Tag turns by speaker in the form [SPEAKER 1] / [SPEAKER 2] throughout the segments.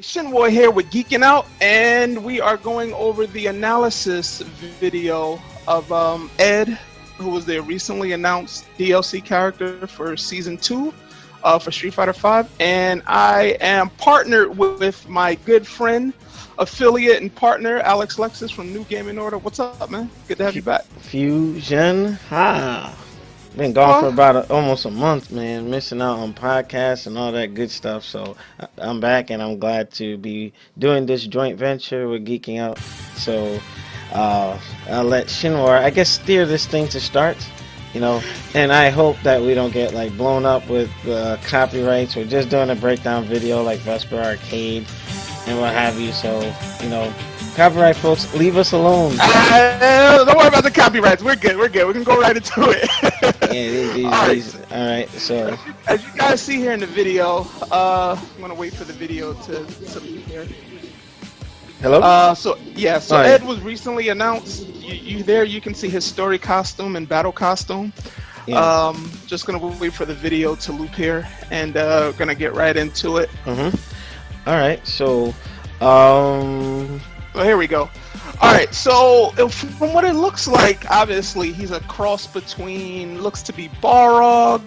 [SPEAKER 1] Shinwar here with Geek-N-Out, and we are going over the analysis video of Ed, who was the recently announced DLC character for Season 2 for Street Fighter V. And I am partnered with my good friend, affiliate, and partner, Alexlexus from NewGamingOrder. What's up, man? Good to have you back.
[SPEAKER 2] Fusion, ha! Been gone for about almost a month, man. Missing out on podcasts and all that good stuff. So I'm back, and I'm glad to be doing this joint venture with Geeking Out. So I'll let Shinwar, I guess, steer this thing to start. And I hope that we don't get like blown up with copyrights. We're just doing a breakdown video like Vesper Arcade and what have you. So copyright folks, leave us alone.
[SPEAKER 1] Don't worry about the copyrights. We're good. We can go right into it.
[SPEAKER 2] All right. So
[SPEAKER 1] as you guys see here in the video, I'm gonna wait for the video to be here.
[SPEAKER 2] Hello.
[SPEAKER 1] So Ed was recently announced. You can see his story costume and battle costume. Yeah. Just gonna wait for the video to loop here, and gonna get right into it.
[SPEAKER 2] All right. So well,
[SPEAKER 1] here we go. All right, so from what it looks like, obviously he's a cross between, looks to be Balrog,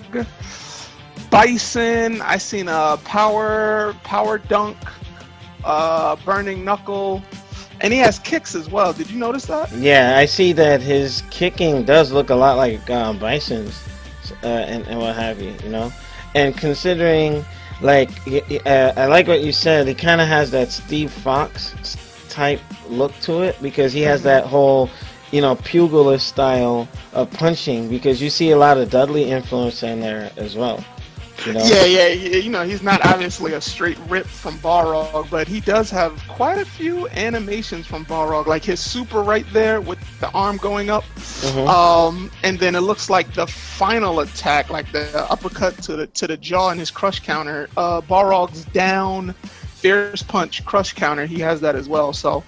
[SPEAKER 1] Bison. I seen a power dunk, burning knuckle, and he has kicks as well. Did you notice that?
[SPEAKER 2] Yeah, I see that his kicking does look a lot like Bison's, and what have you. And considering, like, I like what you said. He kind of has that Steve Fox type look to it, because he has that whole pugilist style of punching, because you see a lot of Dudley influence in there as well.
[SPEAKER 1] He's not obviously a straight rip from Balrog, but he does have quite a few animations from Balrog, like his super right there with the arm going up. And then it looks like the final attack, like the uppercut to the jaw and his crush counter, Balrog's down fierce punch crush counter, he has that as well. So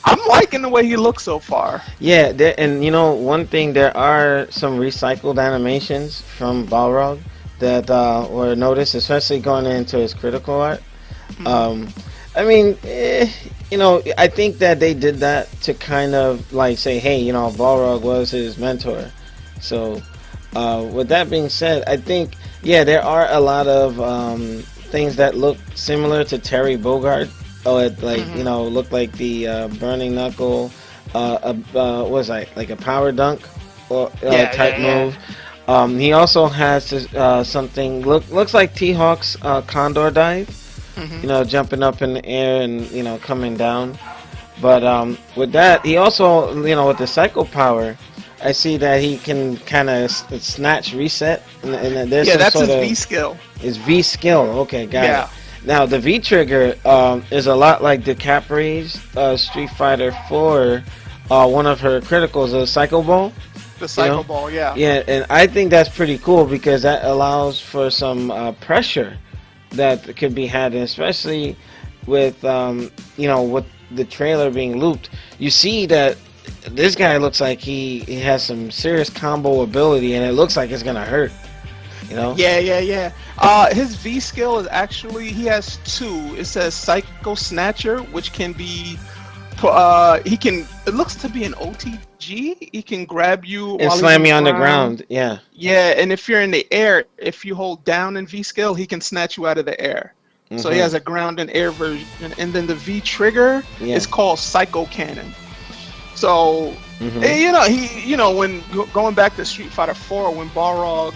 [SPEAKER 1] I'm liking the way he looks so far.
[SPEAKER 2] Yeah, and one thing, there are some recycled animations from Balrog that were noticed, especially going into his critical art. I think that they did that to kind of like say, hey, Balrog was his mentor. So with that being said, I think there are a lot of things that look similar to Terry Bogard. Looked like the burning knuckle, like a power dunk or type move. He also has something looks like T-Hawk's condor dive, jumping up in the air and coming down. But with that, he also with the psycho power, I see that he can kind of snatch reset. And there's
[SPEAKER 1] that's his V skill.
[SPEAKER 2] His V skill. Okay, got it. Now the V trigger is a lot like DiCapri's Street Fighter 4. One of her criticals, a Psycho Ball.
[SPEAKER 1] The Psycho Ball, yeah.
[SPEAKER 2] Yeah, and I think that's pretty cool, because that allows for some pressure that could be had, and especially with with the trailer being looped. You see that this guy looks like he has some serious combo ability, and it looks like it's gonna hurt.
[SPEAKER 1] His V skill is actually, he has two. It says Psycho Snatcher, which can be it looks to be an OTG. He can grab you
[SPEAKER 2] and slam you on the ground. Yeah,
[SPEAKER 1] and if you're in the air, if you hold down in V skill, he can snatch you out of the air. So he has a ground and air version. And then the V trigger is called Psycho Cannon. So when going back to Street Fighter 4, when Balrog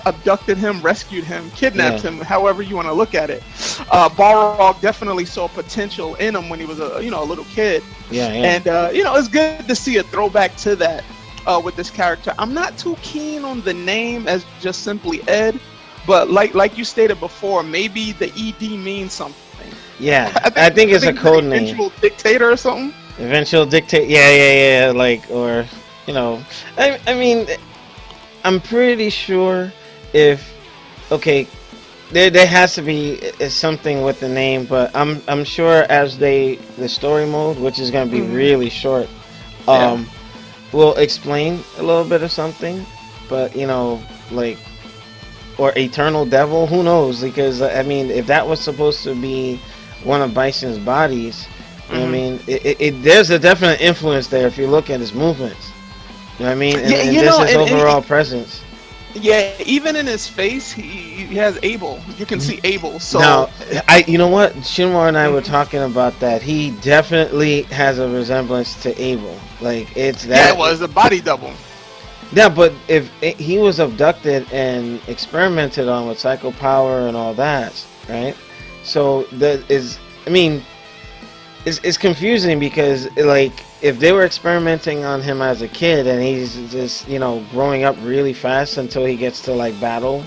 [SPEAKER 1] abducted him, rescued him, kidnapped him, however you want to look at it, Balrog definitely saw potential in him when he was a little kid. And it's good to see a throwback to that with this character. I'm not too keen on the name as just simply Ed, but like you stated before, maybe the ED means something.
[SPEAKER 2] Yeah, I think it's a code name.
[SPEAKER 1] Eventual Dictator or something.
[SPEAKER 2] Eventual Dictator. Yeah. Like, or I mean, I'm pretty sure there has to be something with the name, but I'm sure as the story mode, which is going to be really short, will explain a little bit of something, but or Eternal Devil. Who knows? Because I mean, if that was supposed to be one of Bison's bodies, I mean, there's a definite influence there if you look at his movements. You know what I mean?
[SPEAKER 1] Yeah,
[SPEAKER 2] And
[SPEAKER 1] you
[SPEAKER 2] just
[SPEAKER 1] know,
[SPEAKER 2] his overall presence.
[SPEAKER 1] yeah, even in his face, he has Abel. You can see Abel. So
[SPEAKER 2] Now, you know what? Shinwar and I were talking about that. He definitely has a resemblance to Abel. Like it's
[SPEAKER 1] yeah,
[SPEAKER 2] that.
[SPEAKER 1] it was a body double.
[SPEAKER 2] Yeah, but if he was abducted and experimented on with psycho power and all that, right? So that is, I mean, it's confusing because like if they were experimenting on him as a kid and he's just growing up really fast until he gets to like battle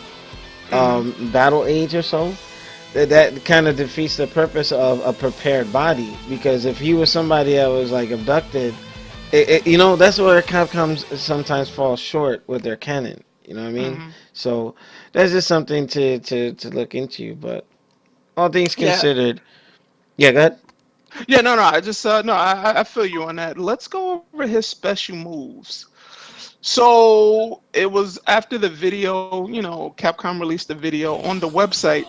[SPEAKER 2] age or so, that kind of defeats the purpose of a prepared body. Because if he was somebody that was like abducted, that's where Capcom sometimes falls short with their canon. You know what I mean? So that's just something to look into. But all things considered, yeah, go ahead.
[SPEAKER 1] Yeah, no. I just no, I feel you on that. Let's go over his special moves. So it was after the video, Capcom released the video on the website.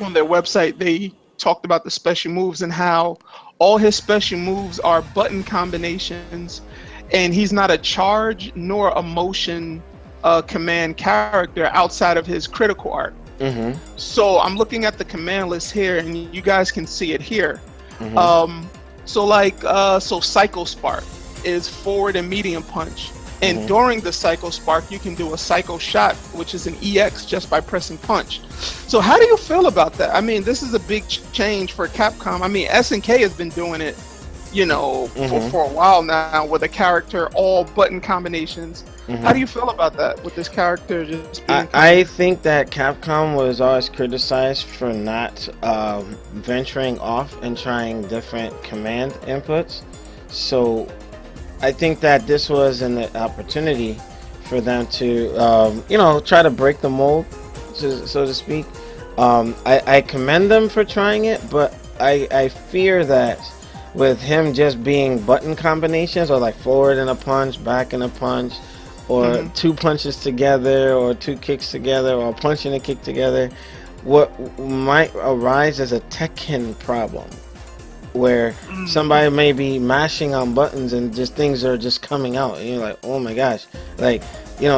[SPEAKER 1] On their website, they talked about the special moves and how all his special moves are button combinations, and he's not a charge nor a motion command character outside of his critical art. So I'm looking at the command list here, and you guys can see it here. So Psycho Spark is forward and medium punch. And during the Psycho Spark, you can do a Psycho Shot, which is an EX just by pressing punch. So how do you feel about that? I mean, this is a big change for Capcom. I mean, SNK has been doing it, for a while now with a character, all button combinations. How do you feel about that with this character just being...
[SPEAKER 2] I think that Capcom was always criticized for not venturing off and trying different command inputs. So I think that this was an opportunity for them to, try to break the mold, so to speak. I commend them for trying it, but I fear that with him just being button combinations, or like forward and a punch, back and a punch, or two punches together, or two kicks together, or a punch and a kick together, what might arise as a Tekken problem, where somebody may be mashing on buttons and just things are just coming out, and you're like, oh my gosh, like,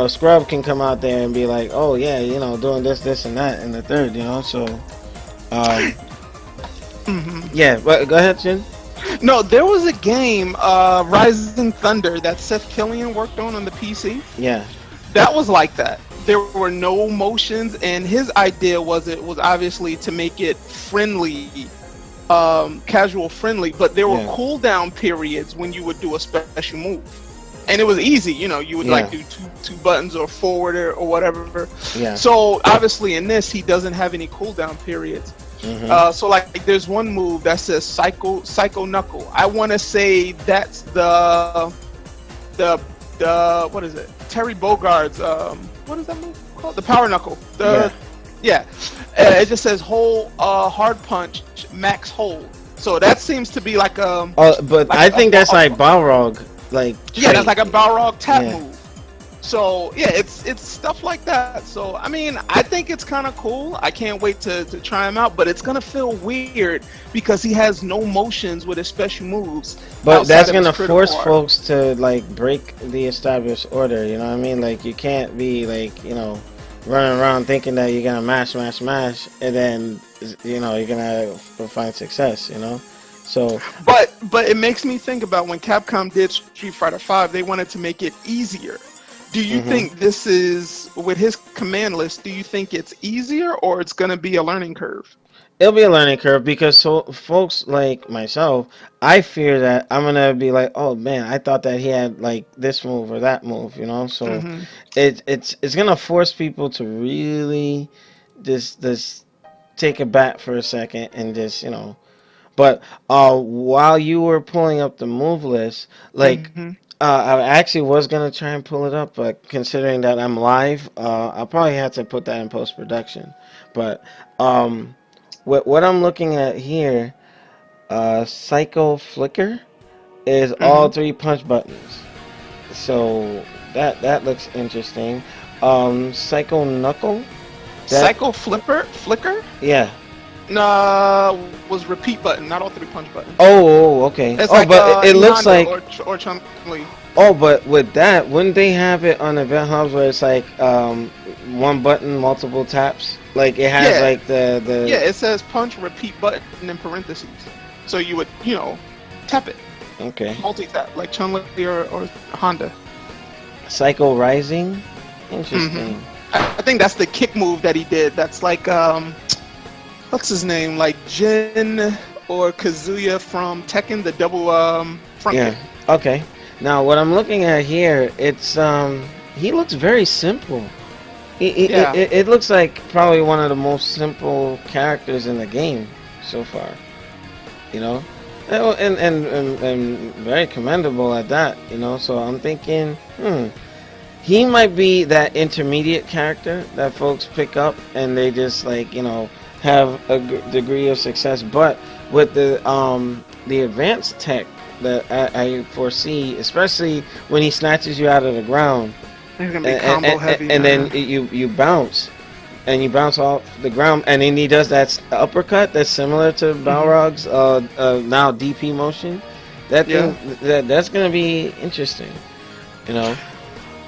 [SPEAKER 2] Scrub can come out there and be like, oh yeah, doing this and that and the third, so yeah, but go ahead, Jin.
[SPEAKER 1] No, there was a game, Rising Thunder, that Seth Killian worked on the PC.
[SPEAKER 2] Yeah,
[SPEAKER 1] that was like that. There were no motions, and his idea was obviously to make it friendly, casual friendly, but there were cooldown periods when you would do a special move, and it was easy. You would like do two buttons or forward or whatever. Yeah. So obviously in this, he doesn't have any cooldown periods. So like there's one move that says Psycho Knuckle. I want to say that's the what is it? Terry Bogard's what is that move called? The Power Knuckle. It just says hold hard punch max hold. So that seems to be like
[SPEAKER 2] but I think that's like Balrog, like
[SPEAKER 1] that's like a Balrog tap move. So yeah, it's stuff like that. So I mean, I think it's kind of cool. I can't wait to try him out, but it's gonna feel weird because he has no motions with his special moves.
[SPEAKER 2] But that's gonna force folks to like break the established order. You know what I mean? Like you can't be like running around thinking that you're gonna mash, and then you're gonna find success. So.
[SPEAKER 1] But it makes me think about when Capcom did Street Fighter V. They wanted to make it easier. Do you think this is, with his command list, do you think it's easier or it's going to be a learning curve?
[SPEAKER 2] It'll be a learning curve because folks like myself, I fear that I'm going to be like, oh man, I thought that he had like this move or that move, So it's going to force people to really just take a bat for a second and just, But while you were pulling up the move list, like... I actually was going to try and pull it up, but considering that I'm live, I'll probably have to put that in post-production. But what I'm looking at here, Psycho Flicker, is all three punch buttons. So that looks interesting. Psycho Knuckle That
[SPEAKER 1] Psycho Flicker?
[SPEAKER 2] yeah.
[SPEAKER 1] Was repeat button, not all three punch button.
[SPEAKER 2] Okay.
[SPEAKER 1] It's
[SPEAKER 2] Oh,
[SPEAKER 1] like
[SPEAKER 2] but it looks
[SPEAKER 1] Honda
[SPEAKER 2] like.
[SPEAKER 1] or Chun-Li.
[SPEAKER 2] Oh, but with that, wouldn't they have it on event hubs where it's like one button, multiple taps? Like it has
[SPEAKER 1] Yeah.
[SPEAKER 2] like the
[SPEAKER 1] Yeah, it says punch repeat button in parentheses. So you would, tap it.
[SPEAKER 2] Okay.
[SPEAKER 1] Multi-tap, like Chun-Li or Honda.
[SPEAKER 2] Psycho Rising. Interesting.
[SPEAKER 1] I think that's the kick move that he did. That's like, what's his name? Like Jin or Kazuya from Tekken, the double front
[SPEAKER 2] Yeah.
[SPEAKER 1] kick.
[SPEAKER 2] Okay. Now what I'm looking at here, it's he looks very simple.
[SPEAKER 1] Yeah.
[SPEAKER 2] It looks like probably one of the most simple characters in the game so far. You know, and very commendable at that. You know, so I'm thinking, he might be that intermediate character that folks pick up and they just like have a degree of success. But with the advanced tech that I foresee, especially when he snatches you out of the ground,
[SPEAKER 1] He's gonna be combo heavy,
[SPEAKER 2] and
[SPEAKER 1] man.
[SPEAKER 2] then you bounce. And you bounce off the ground, and then he does that uppercut that's similar to Balrog's now DP motion. That thing, that's gonna be interesting, Yeah,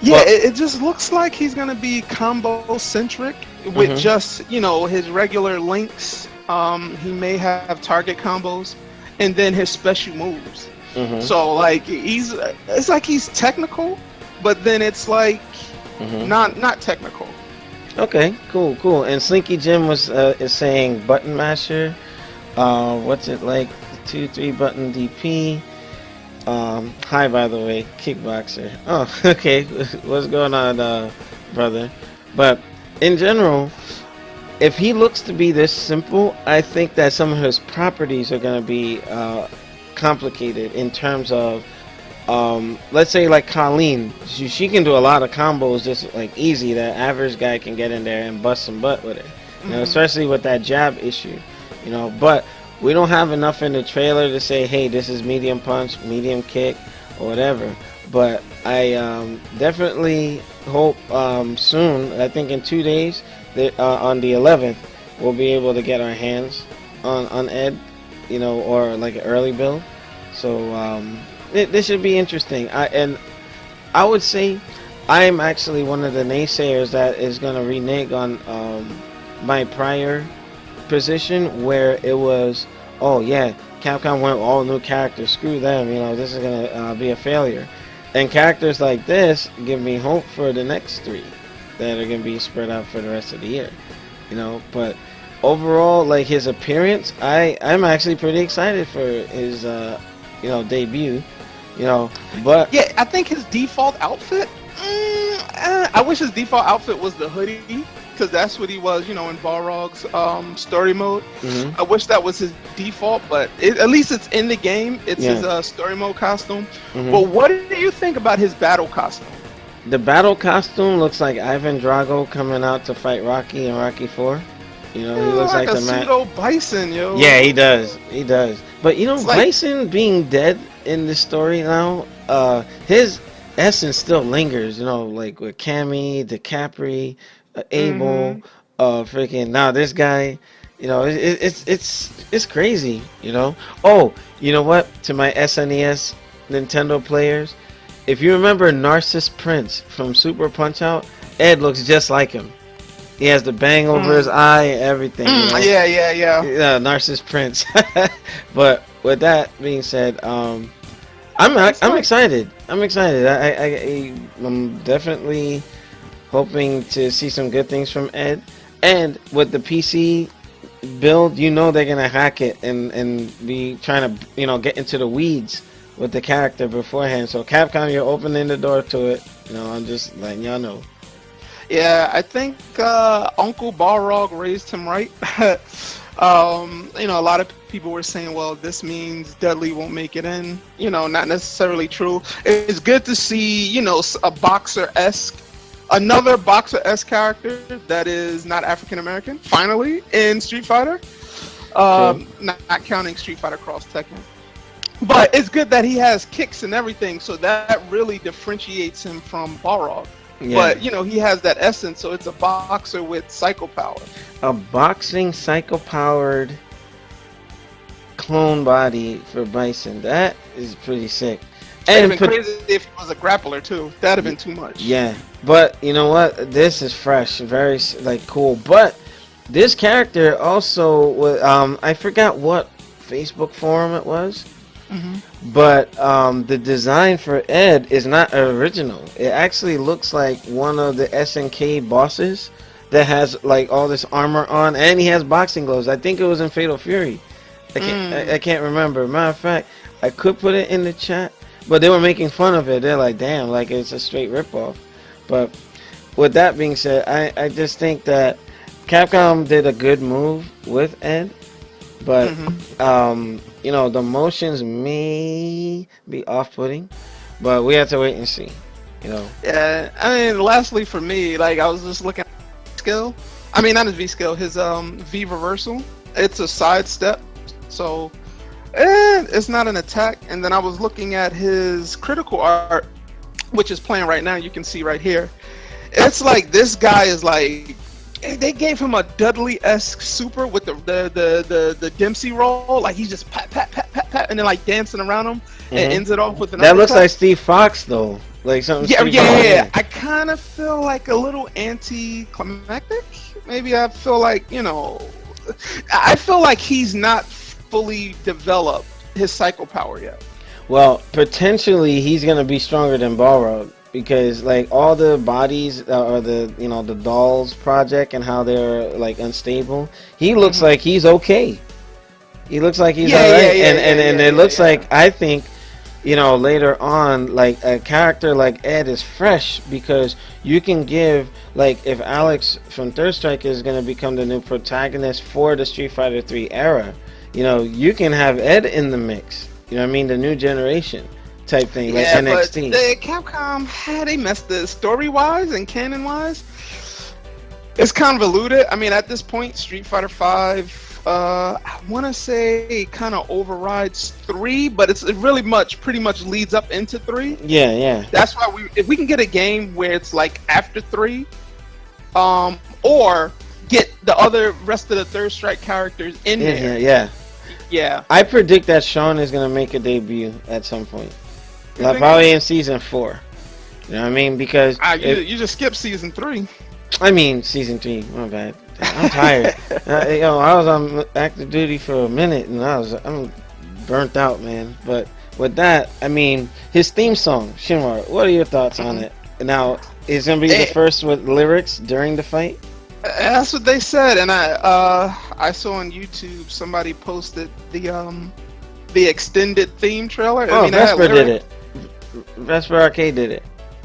[SPEAKER 1] but it just looks like he's gonna be combo centric with just his regular links. He may have target combos, and then his special moves. So like it's like he's technical, but then it's like not technical.
[SPEAKER 2] Okay, cool. And Slinky Jim is saying button masher. What's it like? 2-3 button DP. Hi, by the way, kickboxer. Oh, okay. What's going on, brother? But in general, if he looks to be this simple, I think that some of his properties are going to be complicated in terms of. Let's say like Colleen, she can do a lot of combos just like easy. That average guy can get in there and bust some butt with it, especially with that jab issue, But we don't have enough in the trailer to say, hey, this is medium punch, medium kick, or whatever. But I definitely hope soon. I think in 2 days, that on the 11th, we'll be able to get our hands on Ed, or like an early build. So. This should be interesting. I would say I'm actually one of the naysayers that is going to renege on my prior position where it was, oh yeah, Capcom went all new characters, screw them, this is going to be a failure. And characters like this give me hope for the next 3 that are going to be spread out for the rest of the year. But overall, like his appearance, I'm actually pretty excited for his debut. But
[SPEAKER 1] yeah, I think his default outfit. I wish his default outfit was the hoodie, because that's what he was, in Balrog's story mode. I wish that was his default, but at least it's in the game. It's his story mode costume. But what do you think about his battle costume?
[SPEAKER 2] The battle costume looks like Ivan Drago coming out to fight Rocky in Rocky 4. He looks like
[SPEAKER 1] a
[SPEAKER 2] the
[SPEAKER 1] pseudo Bison, yo.
[SPEAKER 2] Yeah, he does. But Bison being dead in the story now, his essence still lingers. Like with Cammy, DiCapri, Abel, freaking now this guy. It's crazy. Oh, you know what? To my SNES Nintendo players, if you remember Narcissus Prince from Super Punch Out, Ed looks just like him. He has the bang over his eye and everything. Yeah, Narcissus Prince. But with that being said, I'm excited. I'm definitely hoping to see some good things from Ed. And with the PC build, they're gonna hack it and be trying to get into the weeds with the character beforehand. So Capcom, you're opening the door to it. I'm just letting y'all know.
[SPEAKER 1] Yeah, I think Uncle Balrog raised him right. A lot of people were saying, well, this means Dudley won't make it in. Not necessarily true. It's good to see, a boxer-esque, another boxer-esque character that is not African-American, finally, in Street Fighter. Not counting Street Fighter Cross Tekken. But it's good that he has kicks and everything, so that really differentiates him from Balrog.
[SPEAKER 2] Yeah.
[SPEAKER 1] but he has that essence. So it's a boxer with psycho power.
[SPEAKER 2] A boxing psycho powered clone body for Bison. That is pretty sick.
[SPEAKER 1] It'd
[SPEAKER 2] And
[SPEAKER 1] have been crazy if he was a grappler too. That'd have been too much.
[SPEAKER 2] yeah, but you know what? This is fresh, very cool. But this character also was I forgot what Facebook forum it was, but the design for Ed is not original. It actually looks like one of the SNK bosses that has like all this armor on, and he has boxing gloves. I think it was in Fatal Fury. I can't remember. Matter of fact, I could put it in the chat, but they were making fun of it. They're like, damn, like it's a straight ripoff. But with that being said, I just think that Capcom did a good move with Ed, but the motions may be off-putting, but we have to wait and see.
[SPEAKER 1] Yeah, I mean, lastly for me, like I was just looking at skill. I mean, not his V skill, his V reversal. It's a sidestep, so it's not an attack. And then I was looking at his critical art, which is playing right now. You can see right here. It's like this guy is like, they gave him a Dudley-esque super with the Dempsey roll. Like he's just pat, pat, pat, pat, pat, and then like dancing around him and ends it off with an
[SPEAKER 2] That looks like Steve Fox though. Like something.
[SPEAKER 1] Yeah. I kind of feel like a little anticlimactic. Maybe I feel like, I feel like he's not fully developed his psycho power yet.
[SPEAKER 2] Well, potentially he's gonna be stronger than Balrog because like all the bodies or the dolls project and how they're like unstable. He looks like he's okay. He looks like he's alright, and it looks like I think. Later on, like a character like Ed is fresh because you can give, like, if Alex from Third Strike is going to become the new protagonist for the Street Fighter 3 era, you can have Ed in the mix. You know what I mean? The new generation type thing, like NXT.
[SPEAKER 1] But Capcom, they messed the story-wise and canon-wise. It's convoluted. I mean, at this point, Street Fighter 5. I want to say kind of overrides 3, but it really pretty much leads up into 3.
[SPEAKER 2] Yeah.
[SPEAKER 1] That's why if we can get a game where it's like after 3, or get the rest of the Third Strike characters in there. Yeah.
[SPEAKER 2] I predict that Sean is gonna make a debut at some point, like probably in season 4. You know what I mean? Because
[SPEAKER 1] you just skipped season 3.
[SPEAKER 2] I mean season 3. My bad. I'm tired. I was on active duty for a minute and I'm burnt out, man. But with that, I mean, his theme song, Shinwar, what are your thoughts on it? Now, is it gonna be the first with lyrics during the fight?
[SPEAKER 1] That's what they said, and I saw on YouTube somebody posted the extended theme trailer.
[SPEAKER 2] Oh, Vesper did it. Vesper Arcade did it.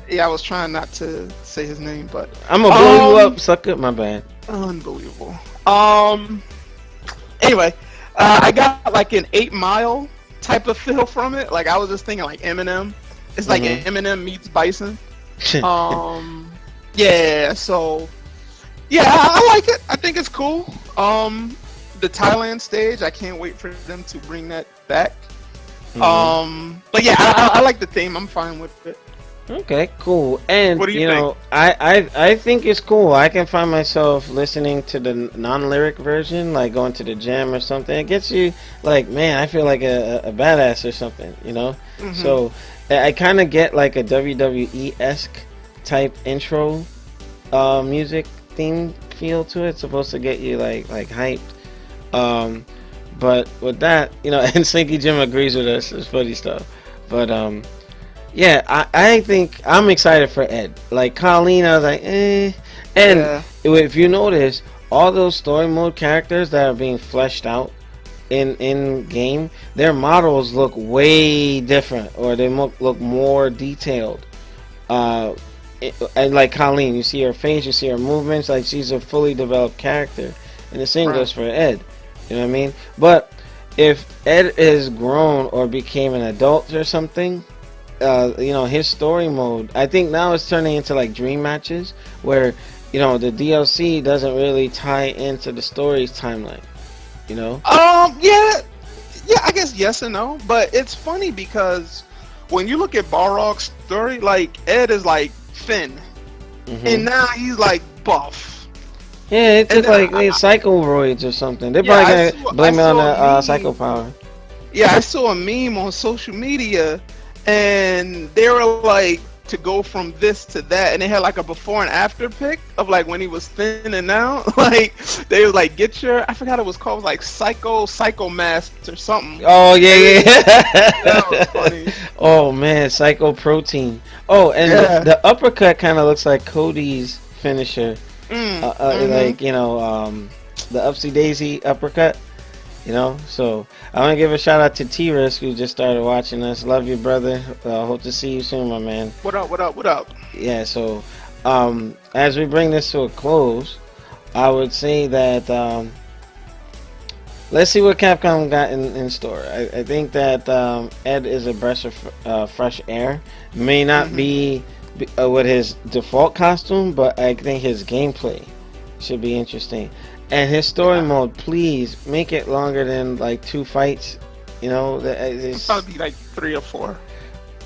[SPEAKER 1] Yeah, I was trying not to say his name, but
[SPEAKER 2] I'm gonna blow you up, sucker. My bad.
[SPEAKER 1] Unbelievable. Anyway, I got like an 8 Mile type of feel from it. Like I was just thinking like Eminem. It's like Eminem meets Bison. Yeah. So yeah, I like it. I think it's cool. The Thailand stage, I can't wait for them to bring that back. But yeah, I like the theme. I'm fine with it.
[SPEAKER 2] Okay, cool. And
[SPEAKER 1] what do you think?
[SPEAKER 2] I think it's cool. I can find myself listening to the non-lyric version, like going to the gym or something. It gets you like, man, I feel like a badass or something, So I kind of get like a WWE-esque type intro music theme feel to it. It's supposed to get you like hyped. But with that, and Slinky Jim agrees with us. It's funny stuff. But yeah, I think I'm excited for Ed. Like Colleen, I was like, eh. And if you notice, all those story mode characters that are being fleshed out in game, their models look way different, or they look more detailed. And like Colleen, you see her face, you see her movements, like she's a fully developed character. And the same goes for Ed. You know what I mean? But if Ed is grown or became an adult or something, his story mode, I think now it's turning into like dream matches where, the DLC doesn't really tie into the story's timeline, Yeah, I guess yes and no, but it's funny because when you look at Balrog's story, like Ed is like Finn,
[SPEAKER 1] and now he's like buff.
[SPEAKER 2] Yeah, it
[SPEAKER 1] And
[SPEAKER 2] took
[SPEAKER 1] then
[SPEAKER 2] like they psychoroids or something. They
[SPEAKER 1] yeah,
[SPEAKER 2] probably gonna blame it on the psycho power.
[SPEAKER 1] Yeah, I saw a meme on social media, and they were like to go from this to that, and they had like a before and after pic of like when he was thin and now. Like they was like, get your, I forgot it was called, like psycho mask or something.
[SPEAKER 2] Oh yeah.
[SPEAKER 1] That was funny.
[SPEAKER 2] Oh man, psycho protein. Oh, and
[SPEAKER 1] Yeah.
[SPEAKER 2] the uppercut kind of looks like Cody's finisher. Like the upsy daisy uppercut. So I want to give a shout out to T-Risk who just started watching us. Love you, brother. Hope to see you soon, my man.
[SPEAKER 1] What up?
[SPEAKER 2] Yeah, so as we bring this to a close, I would say that let's see what Capcom got in store. I think that Ed is a breath of fresh air. May not be with his default costume, but I think his gameplay should be interesting. And his story mode, please make it longer than like 2 fights. It's
[SPEAKER 1] Probably like 3 or 4.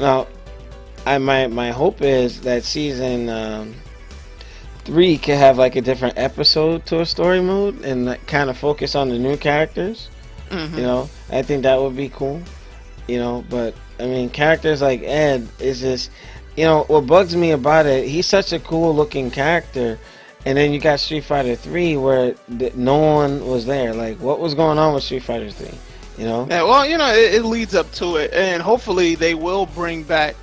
[SPEAKER 2] Now, my hope is that season 3 can have like a different episode to a story mode and like, kind of focus on the new characters. I think that would be cool. But I mean, characters like Ed is just, what bugs me about it. He's such a cool looking character. And then you got Street Fighter 3 where no one was there. Like, what was going on with Street Fighter 3? Yeah,
[SPEAKER 1] well, it leads up to it. And hopefully they will bring back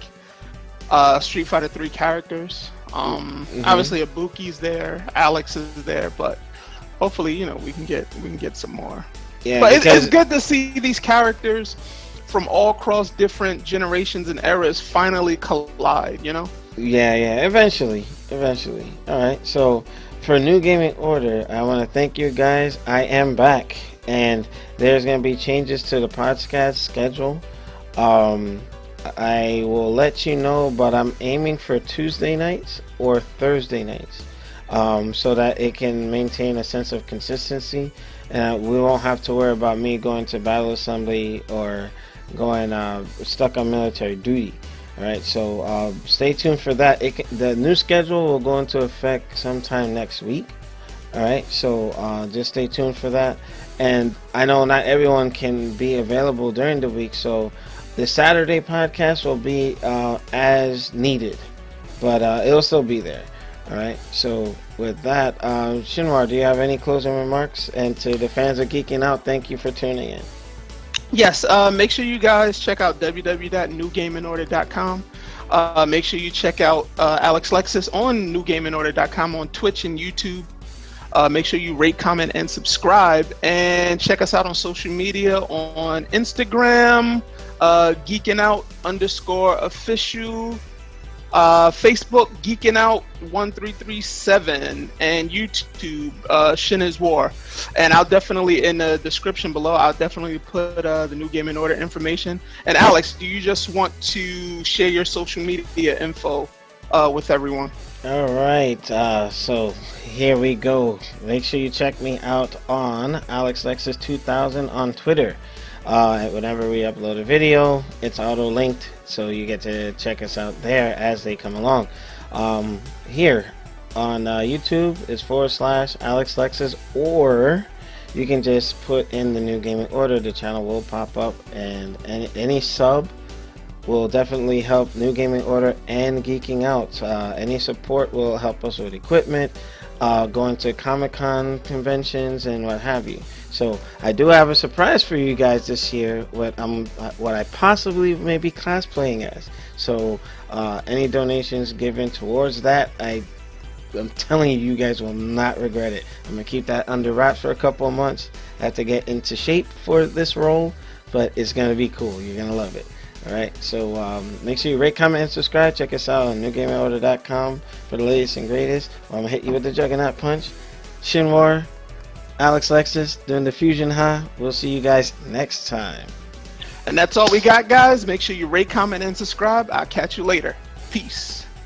[SPEAKER 1] Street Fighter 3 characters. Obviously Ibuki's there, Alex is there, but hopefully, we can get some more.
[SPEAKER 2] Yeah,
[SPEAKER 1] but it's good to see these characters from all across different generations and eras finally collide,
[SPEAKER 2] Yeah, eventually. Alright, so for New Gaming Order, I want to thank you guys. I am back, and there's going to be changes to the podcast schedule. I will let you know, but I'm aiming for Tuesday nights or Thursday nights, so that it can maintain a sense of consistency, and we won't have to worry about me going to Battle Assembly or going stuck on military duty. Alright, so stay tuned for that. The new schedule will go into effect sometime next week. Alright, so just stay tuned for that. And I know not everyone can be available during the week, so the Saturday podcast will be as needed, but it'll still be there. Alright, so with that, Shinwar, do you have any closing remarks? And to the fans of Geek-N-Out, thank you for tuning in.
[SPEAKER 1] Yes, make sure you guys check out www.NewGamingOrder.com. Make sure you check out Alexlexus on NewGamingOrder.com on Twitch and YouTube. Make sure you rate, comment, and subscribe. And check us out on social media on Instagram, Geek-N-Out_official. Facebook, Geek-N-Out 1337, and YouTube, Shin is War. And I'll definitely, in the description below, I'll definitely put the New Gaming Order information. And Alex, do you just want to share your social media info with everyone?
[SPEAKER 2] Alright, so here we go. Make sure you check me out on AlexLexus2000 on Twitter. Whenever we upload a video, it's auto-linked, so you get to check us out there as they come along. Here on YouTube, it's /AlexLexus, or you can just put in the New Gaming Order. The channel will pop up, and any sub will definitely help New Gaming Order and Geeking Out. Any support will help us with equipment, going to Comic-Con conventions, and what have you. So I do have a surprise for you guys this year, what I possibly may be cosplaying as. So any donations given towards that, I'm telling you, you guys will not regret it. I'm gonna keep that under wraps for a couple of months. I have to get into shape for this role, but it's gonna be cool. You're gonna love it. Alright, so make sure you rate, comment, and subscribe. Check us out on NewGamingOrder.com for the latest and greatest. I'm gonna hit you with the Juggernaut Punch. Shinwar Alexlexus doing the Fusion Ha. We'll see you guys next time.
[SPEAKER 1] And that's all we got, guys. Make sure you rate, comment, and subscribe. I'll catch you later. Peace.